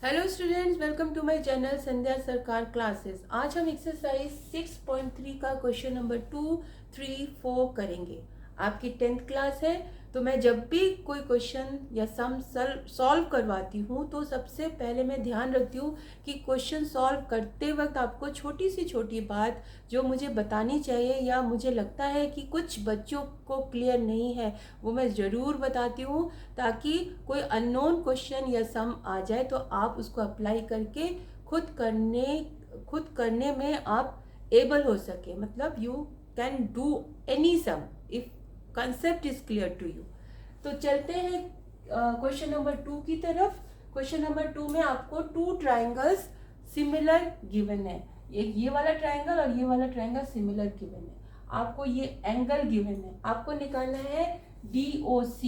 Hello students, welcome to my channel Sandhya Sarkar classes. आज हम exercise 6.3 का क्वेश्चन नंबर 2, 3, 4 करेंगे। आपकी 10th क्लास है, तो मैं जब भी कोई क्वेश्चन या सम सॉल्व करवाती हूँ तो सबसे पहले मैं ध्यान रखती हूँ कि क्वेश्चन सॉल्व करते वक्त आपको छोटी सी छोटी बात जो मुझे बतानी चाहिए या मुझे लगता है कि कुछ बच्चों को क्लियर नहीं है, वो मैं ज़रूर बताती हूँ, ताकि कोई अननोन क्वेश्चन या सम आ जाए तो आप उसको अप्लाई करके खुद करने में आप एबल हो सके। मतलब you can do any sum if concept is clear to you. तो चलते हैं क्वेश्चन नंबर 2 की तरफ। क्वेश्चन नंबर 2 में आपको 2 ट्राइंगल्स सिमिलर गिवन है। एक ये वाला ट्राइंगल और ये वाला ट्राइंगल सिमिलर गिवन है। आपको ये एंगल गिवन है, आपको निकालना है DOC,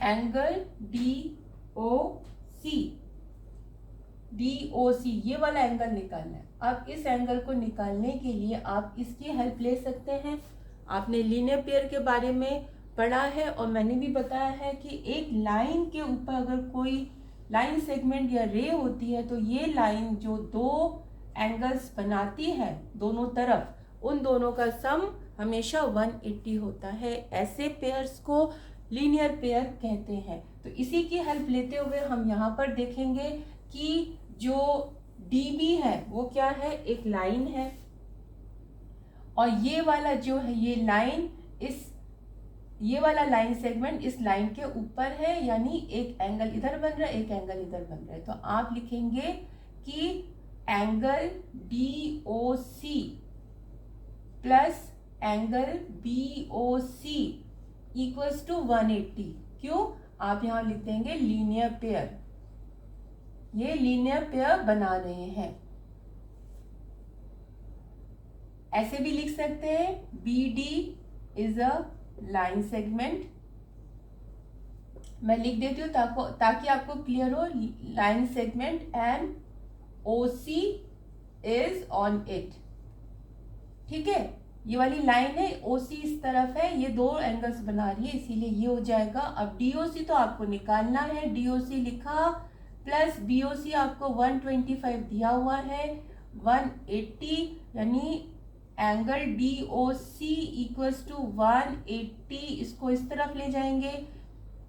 एंगल DOC। ये वाला एंगल निकालना है। अब इस एंगल को निकालने के लिए आप इसकी हेल्प ले सकते हैं। आपने लीनियर पेयर के बारे में पढ़ा है और मैंने भी बताया है कि एक लाइन के ऊपर अगर कोई लाइन सेगमेंट या रे होती है तो ये लाइन जो दो एंगल्स बनाती है दोनों तरफ, उन दोनों का सम हमेशा 180 होता है। ऐसे पेयर्स को लीनियर पेयर कहते हैं। तो इसी की हेल्प लेते हुए हम यहाँ पर देखेंगे कि जो DB है वो क्या है, एक लाइन है, और ये वाला जो है ये लाइन ये वाला लाइन सेगमेंट इस लाइन के ऊपर है, यानी एक एंगल इधर बन रहा है, एक एंगल इधर बन रहा है। तो आप लिखेंगे कि angle DOC plus angle BOC equals to 180। क्यों? आप यहां लिख देंगे लीनियर पेयर, ये लीनियर पेयर बना रहे हैं। ऐसे भी लिख सकते हैं BD is a line segment. मैं लिख देती हूँ ताकि आपको क्लियर हो। Line segment and OC is on it. ठीक है, ये वाली लाइन है, OC इस तरफ है, ये दो एंगल्स बना रही है, इसीलिए ये हो जाएगा। अब DOC तो आपको निकालना है, DOC लिखा, प्लस BOC आपको 125 दिया हुआ है, 180, यानी एंगल DOC इक्वल्स टू 180। इसको इस तरफ ले जाएंगे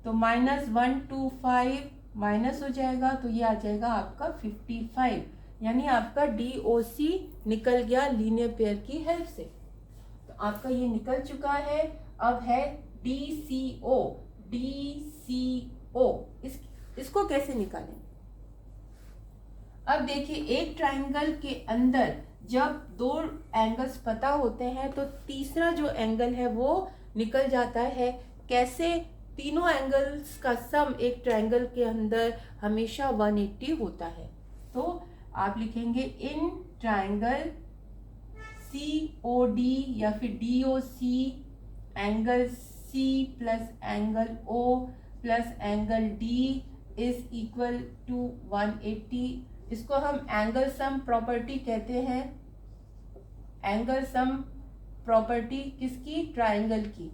तो -125 माइनस हो जाएगा, तो ये आ जाएगा आपका 55, यानी आपका DOC निकल गया लीनियर पेयर की हेल्प से। तो आपका ये निकल चुका है। अब है DCO। इसको कैसे निकालें? अब देखिए, एक ट्राइंगल के अंदर जब दो एंगल्स पता होते हैं तो तीसरा जो एंगल है वो निकल जाता है। कैसे? तीनों एंगल्स का सम एक ट्राइंगल के अंदर हमेशा 180 होता है। तो आप लिखेंगे इन ट्राइंगल COD या फिर DOC, angle C plus angle O plus angle D is equal to 180। इसको हम एंगल सम प्रॉपर्टी कहते हैं। एंगल सम प्रॉपर्टी किसकी? ट्राइंगल की।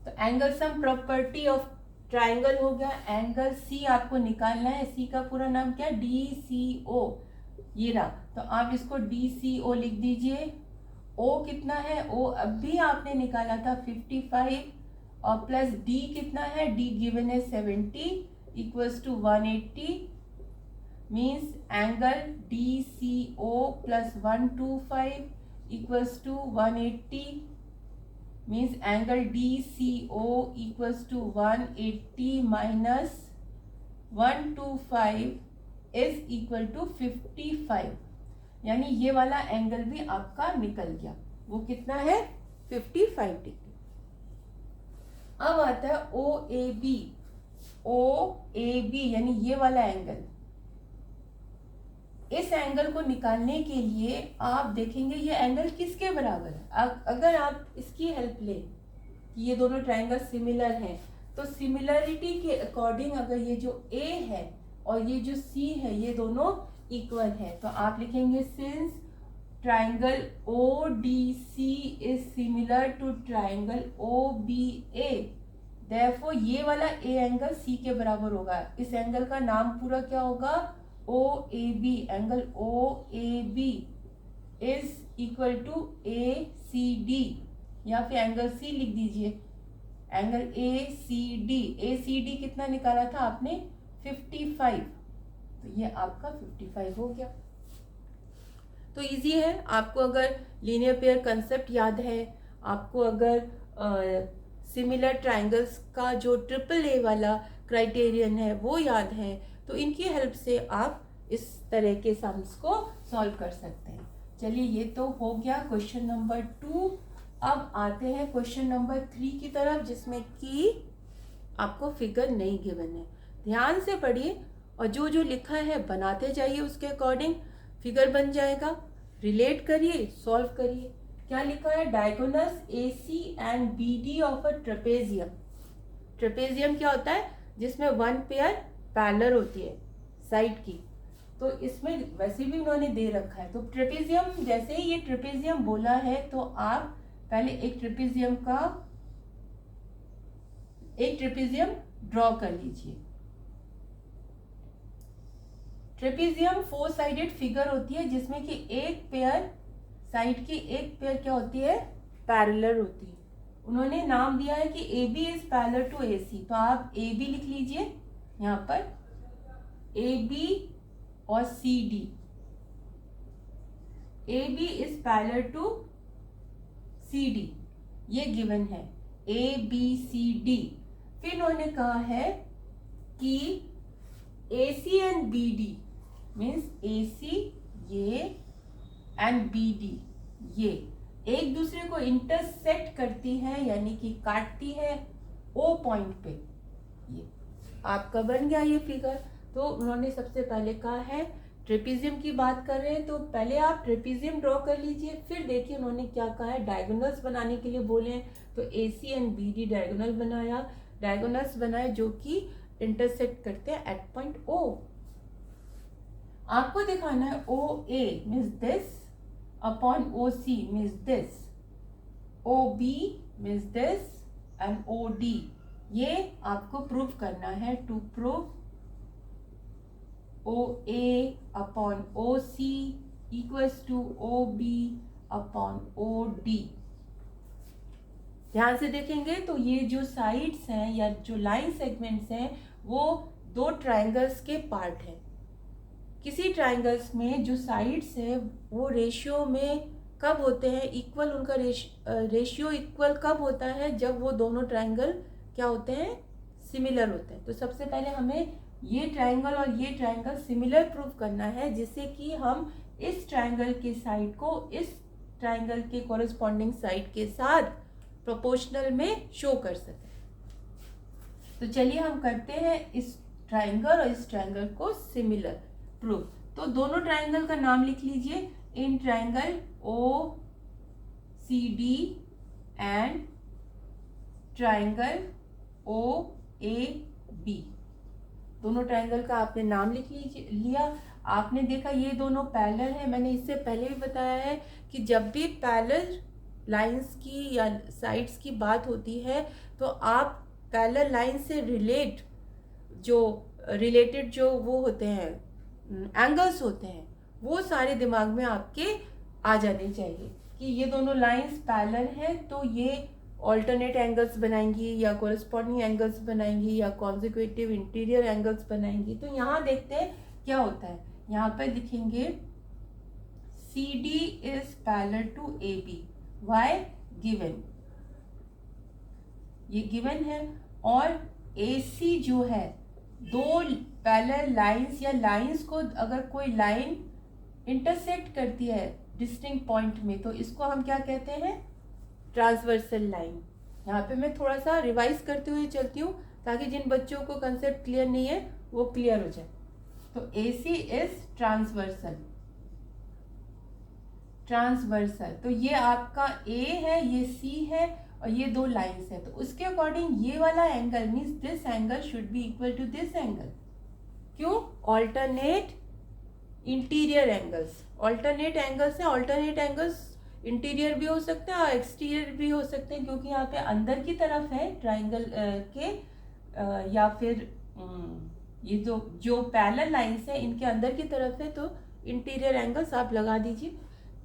तो angle sum property of triangle हो गया। एंगल C आपको निकालना है, C का पूरा नाम क्या? DCO, ये रहा। तो आप इसको DCO लिख दीजिए। O कितना है? O अभी आपने निकाला था 55, और प्लस D कितना है? D गिवन है 70 equals to 180। Means angle DCO plus 125 equals to 180। Means angle DCO equals to 180 minus 125 is equal to 55, यानी ये वाला एंगल भी आपका निकल गया। वो कितना है? 55 डिग्री। अब आता है OAB। OAB यानी ये वाला एंगल। इस एंगल को निकालने के लिए आप देखेंगे ये एंगल किसके बराबर है। अगर आप इसकी हेल्प लें कि ये दोनों ट्राइंगल सिमिलर हैं, तो सिमिलरिटी के अकॉर्डिंग अगर ये जो A है और ये जो C है ये दोनों इक्वल है, तो आप लिखेंगे since triangle ODC is similar to triangle OBA, therefore ये वाला ए एंगल सी के बराबर होगा। इस एंगल का नाम पूरा क्या होगा? O A B. Angle O A B is equal to A C D, या फिर एंगल सी लिख दीजिए, angle A C D. A C D कितना निकाला था आपने? 55। तो ये आपका 55 हो गया। तो इजी है, आपको अगर लीनियर पेयर कंसेप्ट याद है, आपको अगर सिमिलर ट्रायंगल्स का जो ट्रिपल ए वाला क्राइटेरियन है वो याद है, तो इनकी हेल्प से आप इस तरह के सम्स को सॉल्व कर सकते हैं। चलिए, ये तो हो गया क्वेश्चन नंबर 2। अब आते हैं क्वेश्चन नंबर 3 की तरफ, जिसमें कि आपको फिगर नहीं गिवन है। ध्यान से पढ़िए और जो जो लिखा है बनाते जाइए, उसके अकॉर्डिंग फिगर बन जाएगा। रिलेट करिए, सॉल्व करिए। क्या लिखा है? Diagonals AC and BD of a trapezium. Trapezium क्या होता है? जिसमें वन पेयर पैरेलल होती है साइड की। तो इसमें वैसे भी उन्होंने दे रखा है। तो ट्रेपेजियम, जैसे ही ये ट्रेपेजियम बोला है तो आप पहले एक ट्रेपेजियम ड्रॉ कर लीजिए। ट्रेपेजियम 4 साइडेड फिगर होती है, जिसमें कि एक पेयर साइड की एक पेयर क्या होती है? पैरेलल होती है। उन्होंने नाम दिया है कि AB is parallel to AC, तो आप AB लिख लीजिए यहाँ पर, AB और CD। AB is parallel to CD, ये गिवन है ABCD। फिर उन्होंने कहा है कि AC and BD means AC ये एंड BD ये एक दूसरे को इंटरसेक्ट करती है, यानी कि काटती है O पॉइंट पे। ये आपका बन गया ये फिगर। तो उन्होंने सबसे पहले कहा है, ट्रेपेजियम की बात कर रहे हैं तो पहले आप ट्रेपेजियम ड्रॉ कर लीजिए। फिर देखिए उन्होंने क्या कहा है, डायगोनल्स बनाने के लिए बोले हैं, तो AC एंड BD डायगोनल्स बनाए जो कि इंटरसेक्ट करते हैं एट पॉइंट O। आपको दिखाना है OA means this upon OC means this, OB means this and OD। ये आपको प्रूव करना है। To prove OA upon OC equals to OB upon OD। ध्यान से देखेंगे तो ये जो साइड्स हैं या जो लाइन सेगमेंट्स हैं वो दो ट्रायंगल्स के पार्ट हैं। किसी ट्रायंगल्स में जो साइड्स है वो रेशियो में कब होते हैं? इक्वल। उनका रेशियो इक्वल कब होता है? जब वो दोनों ट्रायंगल क्या होते हैं? सिमिलर होते हैं। तो सबसे पहले हमें ये ट्रायंगल और ये ट्रायंगल सिमिलर प्रूव करना है, जिससे कि हम इस ट्रायंगल के साइड को इस ट्रायंगल के कॉरेस्पॉन्डिंग साइड के साथ प्रोपोर्शनल में शो कर सकें। तो चलिए हम करते हैं इस ट्रायंगल और इस ट्रायंगल को सिमिलर प्रूव। तो दोनों ट्रायंगल का नाम लिख लीजिए। In triangle OCD and triangle OAB। दोनों ट्रायंगल का आपने नाम लिख लिया। आपने देखा ये दोनों पैरेलल है। मैंने इससे पहले भी बताया है कि जब भी पैरेलल लाइंस की या साइड्स की बात होती है तो आप पैरेलल लाइन से रिलेटेड जो वो होते हैं एंगल्स होते हैं वो सारे दिमाग में आपके आ जाने चाहिए कि ये दोनों लाइंस पैरेलल हैं तो ये ऑल्टरनेट एंगल्स बनाएंगी या कोरिस्पॉन्डिंग एंगल्स बनाएंगी या कॉन्जिक्यूटिव इंटीरियर एंगल्स बनाएंगी। तो यहाँ देखते हैं क्या होता है। यहाँ पर लिखेंगे CD is parallel to AB। Why? Given, ये गिवन है। और AC जो है, दो पैरेलल लाइंस या लाइंस को अगर कोई लाइन इंटरसेक्ट करती है डिस्टिंक्ट पॉइंट में तो इसको हम क्या कहते हैं? Transversal line. यहाँ पे मैं थोड़ा सा रिवाइज करते हुए चलती हूँ ताकि जिन बच्चों को कंसेप्ट क्लियर नहीं है वो क्लियर हो जाए। तो AC इज ट्रांसवर्सल। तो ये आपका A है, ये C है और ये दो लाइंस है। तो उसके अकॉर्डिंग ये वाला angle means this angle should be equal to this angle. क्यों? Alternate interior angles. Alternate angles है। ऑल्टरनेट एंगल्स इंटीरियर भी हो सकता है और एक्सटीरियर भी हो सकते हैं, क्योंकि यहाँ पे अंदर की तरफ है ट्राइंगल के या फिर ये जो पैरेलल लाइंस है इनके अंदर की तरफ है, तो इंटीरियर एंगल्स आप लगा दीजिए।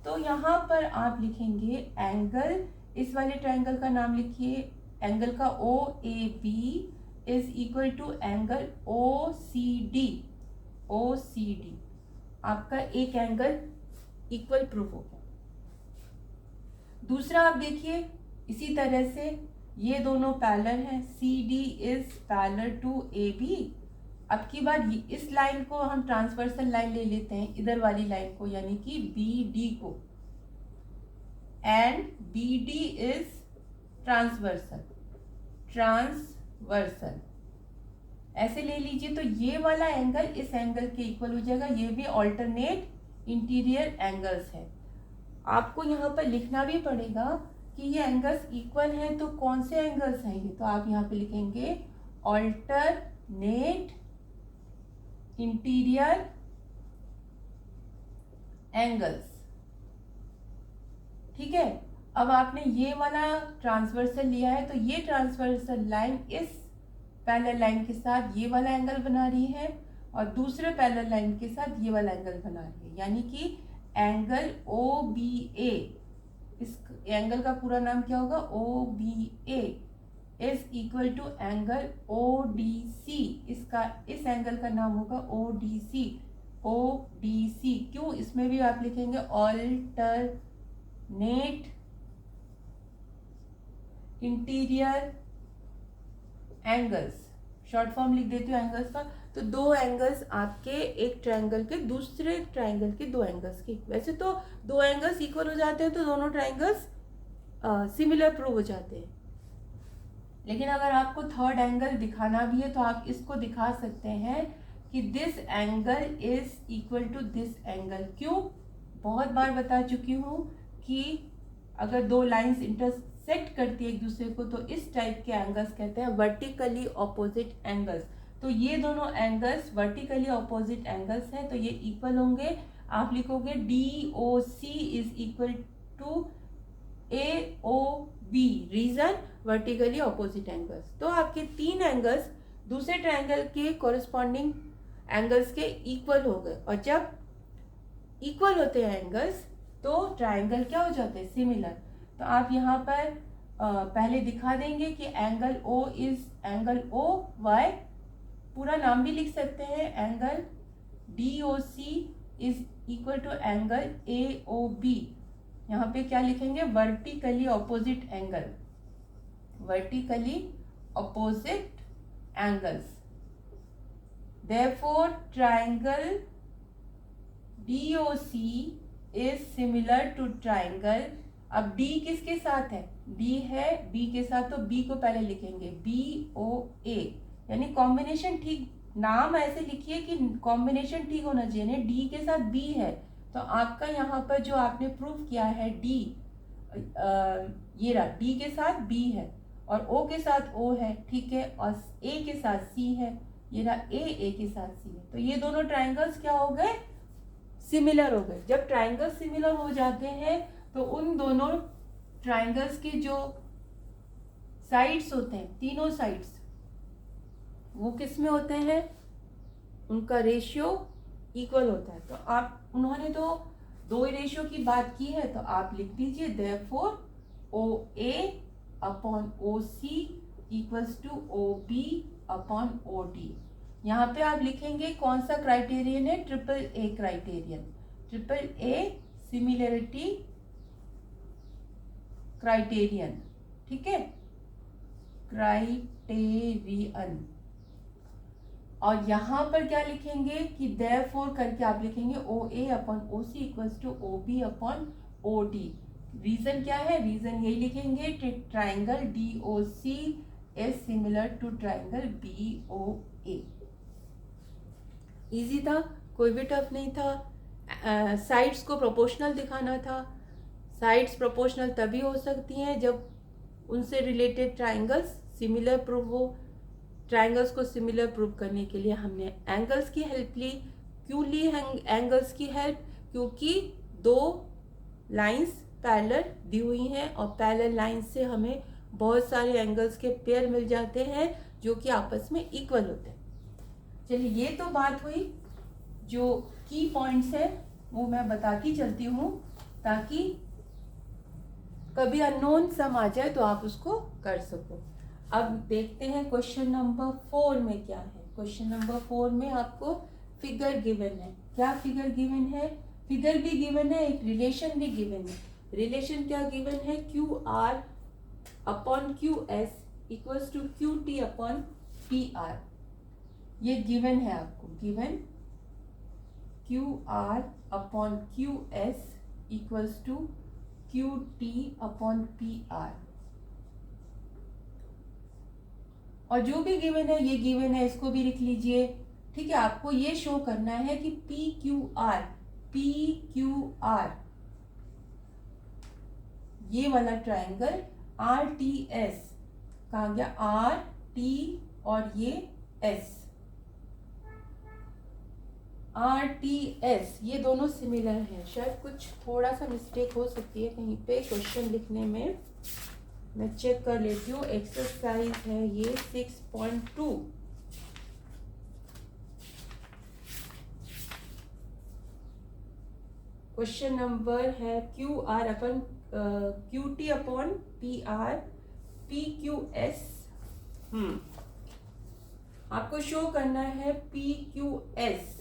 तो यहाँ पर आप लिखेंगे एंगल, इस वाले ट्राइंगल का नाम लिखिए, एंगल का O A B is equal to angle O C D. O C D आपका एक एंगल इक्वल प्रूफ हो गया। दूसरा आप देखिए इसी तरह से ये दोनों पैरेलल हैं, C D is parallel to A B. अब की बार इस लाइन को हम ट्रांसवर्सल लाइन ले लेते हैं, इधर वाली लाइन को, यानी कि बी डी को, and B D is transversal, transversal ऐसे ले लीजिए। तो ये वाला एंगल इस एंगल के इक्वल हो जाएगा। ये भी ऑल्टरनेट इंटीरियर एंगल्स है। आपको यहाँ पर लिखना भी पड़ेगा कि ये एंगल्स इक्वल हैं, तो कौन से एंगल्स हैं ये, तो आप यहाँ पे लिखेंगे ऑल्टरनेट इंटीरियर एंगल्स। ठीक है, अब आपने ये वाला ट्रांसवर्सल लिया है, तो ये ट्रांसवर्सल लाइन इस पैरेलल लाइन के साथ ये वाला एंगल बना रही है और दूसरे पैरेलल लाइन के साथ ये वाला एंगल बना रही है, यानी कि एंगल ओ बी ए, इस एंगल का पूरा नाम क्या होगा, O B A is equal to angle O D C. इसका इस एंगल का नाम होगा ओ डी सी। ओ डी सी क्यों, इसमें भी आप लिखेंगे alternate interior angles, short form लिख देती हूँ एंगल्स का। तो दो एंगल्स आपके एक ट्रायंगल के दूसरे ट्रायंगल के दो एंगल्स की, वैसे तो दो एंगल्स इक्वल हो जाते हैं तो दोनों ट्रायंगल्स सिमिलर प्रूव हो जाते हैं, लेकिन अगर आपको थर्ड एंगल दिखाना भी है तो आप इसको दिखा सकते हैं कि this angle is equal to this angle. क्यों, बहुत बार बता चुकी हूँ कि अगर दो लाइंस इंटरसेक्ट करती है एक दूसरे को तो इस टाइप के एंगल्स कहते हैं वर्टिकली ऑपोजिट एंगल्स। तो ये दोनों एंगल्स वर्टिकली ऑपोजिट एंगल्स हैं, तो ये इक्वल होंगे। आप लिखोगे D O C is equal to A O B, reason vertically opposite angles. तो आपके तीन एंगल्स दूसरे ट्रायंगल के कॉरेस्पॉन्डिंग एंगल्स के इक्वल हो गए, और जब इक्वल होते हैं एंगल्स तो ट्रायंगल क्या हो जाते हैं, सिमिलर। तो आप यहाँ पर पहले दिखा देंगे कि angle O is angle O Y, पूरा नाम भी लिख सकते हैं, angle D O C is equal to angle A O B. यहाँ पे क्या लिखेंगे, vertically opposite angle, vertically opposite angles. Therefore, triangle DOC is similar to triangle। अब D किसके साथ है, D है B के साथ, तो B को पहले लिखेंगे BOA, यानी कॉम्बिनेशन ठीक, नाम ऐसे लिखिए कि कॉम्बिनेशन ठीक होना चाहिए। D के साथ B है तो आपका यहाँ पर जो आपने प्रूव किया है D, ये रहा D के साथ B है और O के साथ O है, ठीक है, और A के साथ C है, ये रहा ए के साथ सी है। तो ये दोनों ट्रायंगल्स क्या हो गए, सिमिलर हो गए। जब ट्रायंगल्स सिमिलर हो जाते हैं तो उन दोनों ट्रायंगल्स के जो साइड्स होते हैं, तीनों साइड्स, वो किस में होते हैं, उनका रेशियो इक्वल होता है। तो आप, उन्होंने तो दो ही रेशियो की बात की है, तो आप लिख दीजिए therefore O A upon O C equals to O B upon O D. यहाँ पे आप लिखेंगे कौन सा क्राइटेरियन है, triple A criterion, triple A similarity criterion, ठीक है, क्राइटेरियन। और यहाँ पर क्या लिखेंगे कि देयरफॉर करके आप लिखेंगे O A upon O C equals to O B upon O D. Reason क्या है, रीजन यही लिखेंगे, triangle D O C is similar to triangle B O A. Easy था, कोई भी टफ नहीं था। साइड्स को प्रोपोर्शनल दिखाना था। साइड्स प्रोपोर्शनल तभी हो सकती हैं जब उनसे रिलेटेड ट्राइंगल्स सिमिलर प्रूव हो। ट्राइंगल्स को सिमिलर प्रूव करने के लिए हमने एंगल्स की हेल्प ली। क्यों ली एंगल्स की हेल्प, क्योंकि दो लाइंस पैरेलल दी हुई हैं और पैरेलल लाइन से हमें बहुत सारे एंगल्स के पेयर मिल जाते हैं जो कि आपस में इक्वल होते हैं। चलिए, ये तो बात हुई, जो की पॉइंट्स है वो मैं बताती चलती हूँ ताकि कभी अननोन सम आ जाए तो आप उसको कर सको। अब देखते हैं क्वेश्चन नंबर 4 में क्या है। क्वेश्चन नंबर 4 में आपको फिगर गिवन है। क्या फिगर गिवन है? फिगर भी गिवन है, एक रिलेशन भी गिवन है। रिलेशन क्या गिवन है? Q R upon Q S equals to Q T upon P R. ये गिवन है आपको, given Q R upon Q S equals to Q T upon P R. और जो भी गिवन है, ये गिवन है, इसको भी लिख लीजिए। ठीक है, आपको ये शो करना है कि पी क्यू आर ये वाला ट्राइंगल आर टी एस कहा गया, आर टी और ये एस, आर टी एस ये दोनों सिमिलर हैं। शायद कुछ थोड़ा सा मिस्टेक हो सकती है कहीं पे क्वेश्चन लिखने में, मैं चेक कर लेती हूँ। एक्सरसाइज है ये 6.2। क्वेश्चन नंबर है Q R upon Q T upon P R P Q S. आपको शो करना है P Q S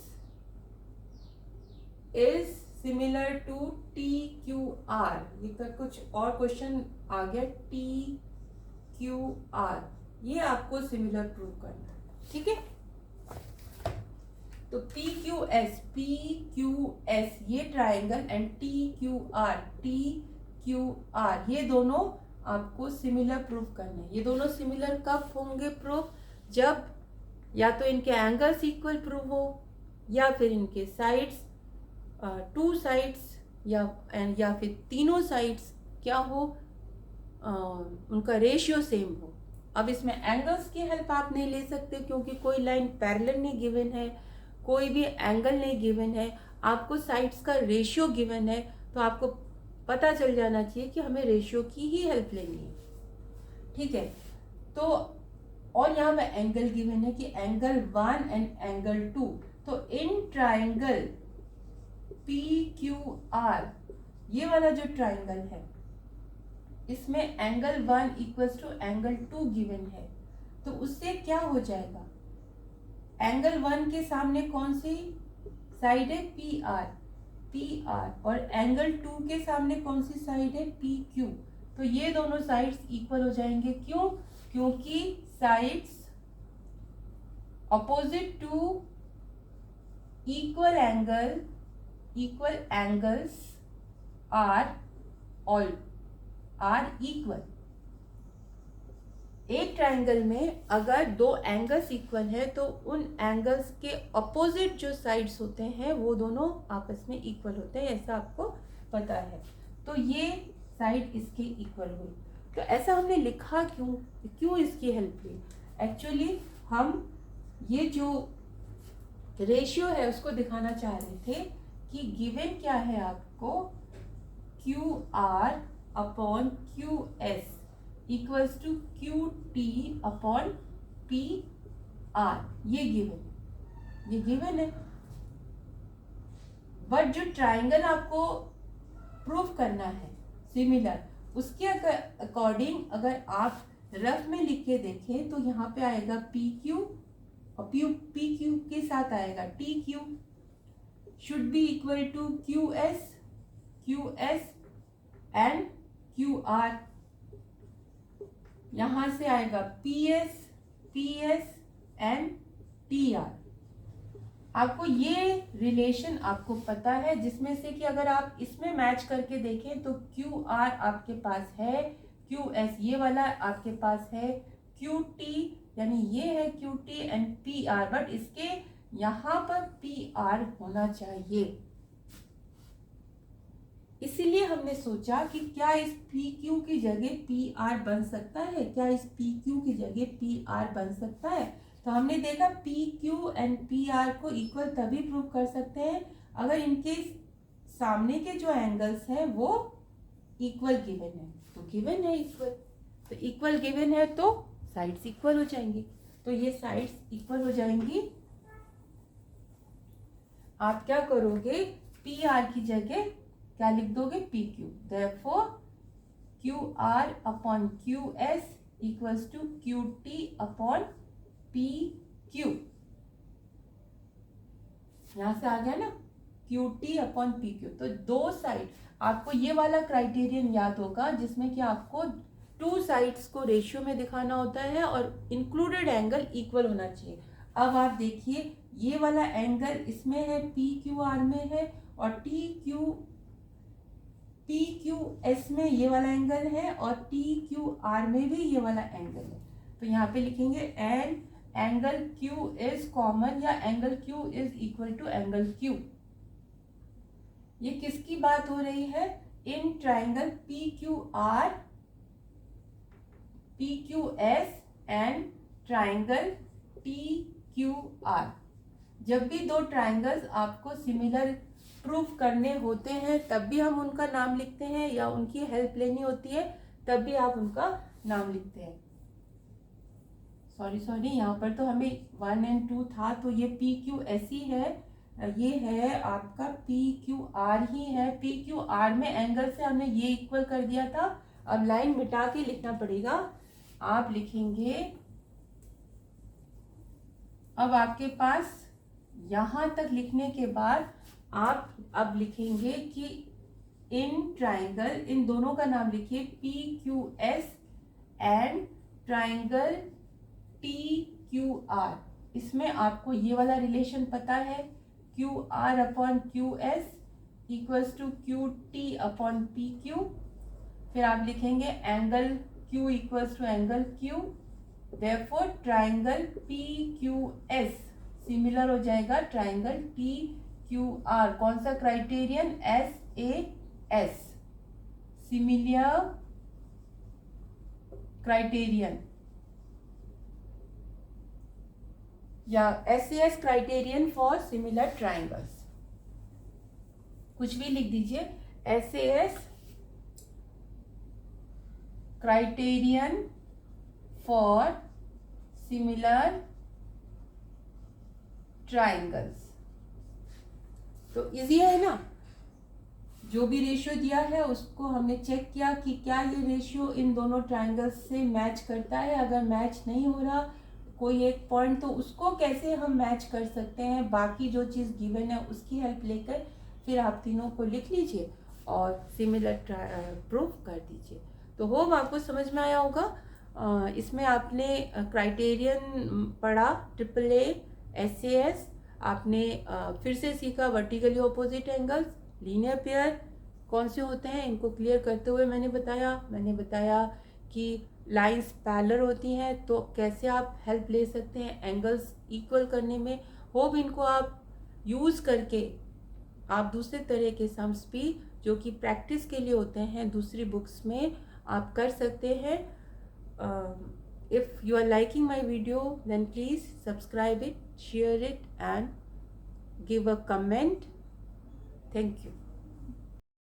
is similar to T Q R. ये कर कुछ और क्वेश्चन आ गया, टी क्यू आर, ये आपको सिमिलर प्रूव करना है। ठीक है, तो पी क्यू एस ये triangle and T Q R ये दोनों आपको सिमिलर प्रूव करने हैं। ये दोनों सिमिलर कब होंगे प्रूव? जब या तो इनके एंगल्स इक्वल प्रूव हो, या फिर इनके साइड्स टू साइड्स, या फिर तीनों साइड्स क्या हो, उनका रेशियो सेम हो। अब इसमें एंगल्स की हेल्प आप नहीं ले सकते क्योंकि कोई लाइन पैरेलल नहीं गिवन है, कोई भी एंगल नहीं गिवन है, आपको साइड्स का रेशियो गिवन है। तो आपको पता चल जाना चाहिए कि हमें रेशियो की ही हेल्प लेनी है। ठीक है, तो और यहाँ पे एंगल गिवन है कि एंगल 1 एंड एंगल 2। तो in triangle P Q R ये वाला जो ट्राइंगल है, इसमें angle 1 equals to angle 2 given है। तो उससे क्या हो जाएगा? एंगल 1 के सामने कौन सी साइड है? पी आर, और एंगल 2 के सामने कौन सी साइड है? P Q. तो ये दोनों साइड्स इक्वल हो जाएंगे। क्यों? क्योंकि sides opposite to equal angles are equal. एक ट्राइंगल में अगर दो एंगल्स इक्वल है तो उन एंगल्स के अपोजिट जो साइड्स होते हैं वो दोनों आपस में इक्वल होते हैं, ऐसा आपको पता है। तो ये साइड इसके इक्वल हुई। तो ऐसा हमने लिखा क्यों इसकी हेल्प ली? एक्चुअली हम ये जो रेशियो है उसको दिखाना चाह रहे थे कि गिवन क्या है आपको, Q R upon Q S equals to Q T upon P R. ये गिवन है। बट जो ट्राइंगल आपको प्रूफ करना है सिमिलर, उसके अकॉर्डिंग अगर आप रफ में लिख के देखें तो यहाँ पे आएगा पी क्यू, और पी क्यू के साथ आएगा T Q, should be equal to Q S and Q R. यहां से आएगा P S and T R. आपको ये रिलेशन आपको पता है, जिसमें से कि अगर आप इसमें मैच करके देखें तो क्यू आर आपके पास है, क्यू एस ये वाला आपके पास है, क्यू टी यानी ये है Q T and P R, but इसके यहाँ पर पी आर होना चाहिए। इसीलिए हमने सोचा कि क्या इस पी क्यू की जगह पी आर बन सकता है, क्या इस पी क्यू की जगह पी आर बन सकता है। तो हमने देखा P Q and P R को इक्वल तभी प्रूव कर सकते हैं अगर इनके सामने के जो एंगल्स हैं वो इक्वल गिवन है, तो गिवन है इक्वल, तो इक्वल गिवन है तो साइड्स इक्वल हो जाएंगी, तो ये साइड्स इक्वल हो जाएंगी। आप क्या करोगे, पी आर की जगह क्या लिख दोगे, P Q, therefore Q R upon Q S equals to Q T upon P Q. यहां से आ गया ना, Q T upon P Q. तो दो साइड, आपको ये वाला क्राइटेरियन याद होगा जिसमें कि आपको टू साइड्स को रेशियो में दिखाना होता है और इंक्लूडेड एंगल इक्वल होना चाहिए। अब आप देखिए ये वाला एंगल इसमें है, पी क्यू आर में है, और पी क्यू एस में ये वाला एंगल है, और टी क्यू आर में भी ये वाला एंगल है। तो यहाँ पे लिखेंगे and angle Q is common, या angle Q is equal to angle Q. ये किसकी बात हो रही है, in triangle P Q R, P Q S and triangle T Q R. जब भी दो ट्राइंगल्स आपको सिमिलर प्रूफ करने होते हैं तब भी हम उनका नाम लिखते हैं, या उनकी हेल्प लेनी होती है तब भी आप उनका नाम लिखते हैं। सॉरी यहाँ पर तो हमें 1 और 2 था, तो ये पी क्यू एस ही है, ये है आपका पी क्यू आर ही है। पी क्यू आर में एंगल से हमने ये इक्वल कर दिया था। अब लाइन मिटा के लिखना पड़ेगा, आप लिखेंगे, अब आपके पास यहां तक लिखने के बाद आप अब लिखेंगे कि इन ट्राइंगल, इन दोनों का नाम लिखिए, P Q S and triangle T Q R. इसमें आपको ये वाला रिलेशन पता है, Q R upon Q S equals to Q T upon P Q. फिर आप लिखेंगे angle Q equals to angle Q, therefore triangle P Q S similar हो जाएगा ट्राइंगल टी क्यू आर। कौन सा क्राइटेरियन, SAS, सिमिलर क्राइटेरियन, या SAS criterion for similar triangles. कुछ भी लिख दीजिए, SAS criterion for similar triangles. तो इजी है ना, जो भी रेशियो दिया है उसको हमने चेक किया कि क्या ये रेशियो इन दोनों ट्राइंगल्स से मैच करता है। अगर मैच नहीं हो रहा कोई एक पॉइंट, तो उसको कैसे हम मैच कर सकते हैं, बाकी जो चीज़ गिवन है उसकी हेल्प लेकर फिर आप तीनों को लिख लीजिए और सिमिलर प्रूफ कर दीजिए। तो होप आपको समझ में आया होगा। इसमें आपने क्राइटेरियन पढ़ा, AAA, SAS, आपने फिर से सीखा vertically opposite angles, linear pair कौन से होते हैं इनको क्लियर करते हुए मैंने बताया कि लाइंस पैरेलल होती हैं तो कैसे आप हेल्प ले सकते हैं एंगल्स इक्वल करने में। होप इनको आप यूज़ करके आप दूसरे तरह के सम्स भी जो कि प्रैक्टिस के लिए होते हैं दूसरी बुक्स में आप कर सकते हैं। If you are liking my video, then please subscribe it, share it and give a comment. Thank you.